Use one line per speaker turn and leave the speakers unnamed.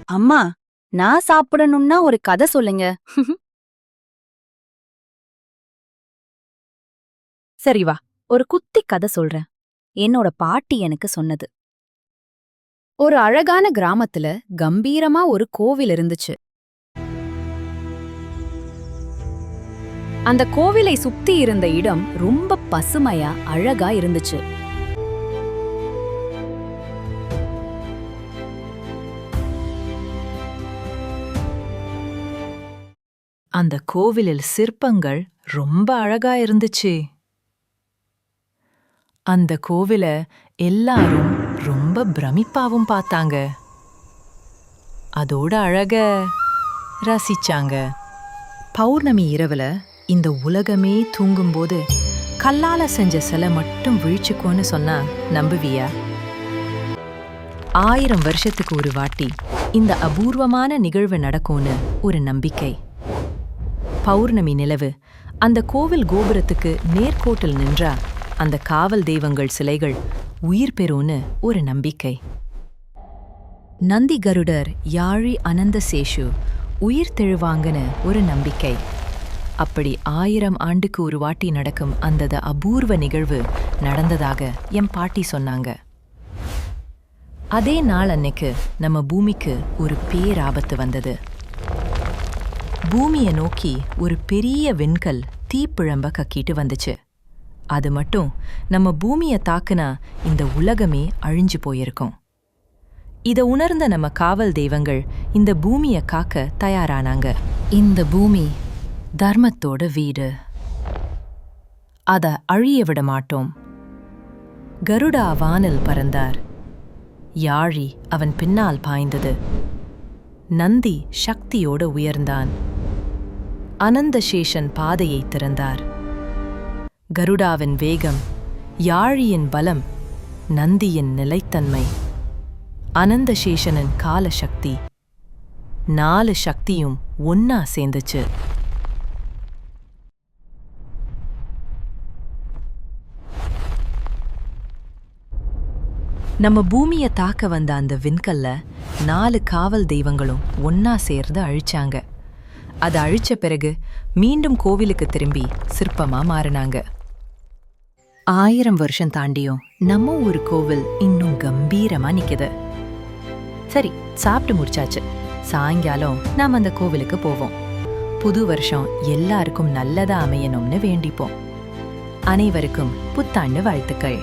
அம்மா, நான் சாப்பிடணும்னா ஒரு கதை சொல்லுங்க. சரி வா, ஒரு குட்டி கதை சொல்றேன். என்னோட பாட்டி எனக்கு சொன்னது. ஒரு அழகான கிராமத்துல கம்பீரமா ஒரு கோவில் இருந்துச்சு. அந்த கோவிலை சுத்தி இருந்த இடம் ரொம்ப பசுமையா அழகா இருந்துச்சு.
அந்த கோவிலில் சிற்பங்கள் ரொம்ப அழகா இருந்துச்சு. அந்த கோவில எல்லாரும் ரொம்ப பிரமிப்பாவும் பார்த்தாங்க. அதோட அழக ரசிச்சாங்க. பௌர்ணமி இரவுல இந்த உலகமே தூங்கும்போது கல்லால செஞ்ச சிலை மட்டும் விழிச்சுக்கோன்னு சொன்னா நம்புவியா? 1000 வருஷத்துக்கு ஒரு வாட்டி இந்த அபூர்வமான நிகழ்வு நடக்கும்னு ஒரு நம்பிக்கை. பௌர்ணமி நிலவு அந்த கோவில் கோபுரத்துக்கு நேர்கோட்டில் நின்றா அந்த காவல் தெய்வங்கள் சிலைகள் உயிர் பெறும்னு ஒரு நம்பிக்கை. நந்தி கருடர் யாழி அனந்த சேஷு உயிர் தெழுவாங்கன்னு ஒரு நம்பிக்கை. அப்படி 1000 ஆண்டுக்கு ஒரு வாட்டி நடக்கும் அந்த அபூர்வ நிகழ்வு நடந்ததாக என் பாட்டி சொன்னாங்க. அதே நாள் அன்னைக்கு நம்ம பூமிக்கு ஒரு பேராபத்து வந்தது. பூமியை நோக்கி ஒரு பெரிய விண்கல் தீப்பிழம்ப கக்கிட்டு வந்துச்சு. அது மட்டும் நம்ம பூமியை தாக்குனா இந்த உலகமே அழிஞ்சு போயிருக்கும். இத உணர்ந்த நம்ம காவல் தெய்வங்கள் இந்த பூமியை காக்க தயாரானாங்க. இந்த பூமி தர்மத்தோட வீடு. அத அழிய விட மாட்டோம். கருடா வானில் பறந்தார். யாழி அவன் பின்னால் பாய்ந்தது. நந்தி சக்தியோட உயர்ந்தான். அனந்தசேஷன் பாதையை திறந்தார். கருடாவின் வேகம், யாழியின் பலம், நந்தியின் நிலைத்தன்மை, அனந்தசேஷனின் கால சக்தி, 4 சக்தியும் ஒன்னா சேர்ந்துச்சு. நம்ம பூமியை தாக்க வந்த அந்த விண்கல்ல 4 காவல் தெய்வங்களும் ஒன்னா சேர்ந்து அழிச்சாங்க. அதை அழிச்ச பிறகு மீண்டும் கோவிலுக்கு திரும்பி சிற்பமா மாறினாங்க. 1000 வருஷம் தாண்டியும் நம்ம ஒரு கோவில் இன்னும் கம்பீரமா நிக்குது. சரி, சாப்பிட்டு முடிச்சாச்சு. சாயங்காலம் நாம் அந்த கோவிலுக்கு போவோம். புது வருஷம் எல்லாருக்கும் நல்லதா அமையணும்னு வேண்டிப்போம். அனைவருக்கும் புத்தாண்டு வாழ்த்துக்கள்.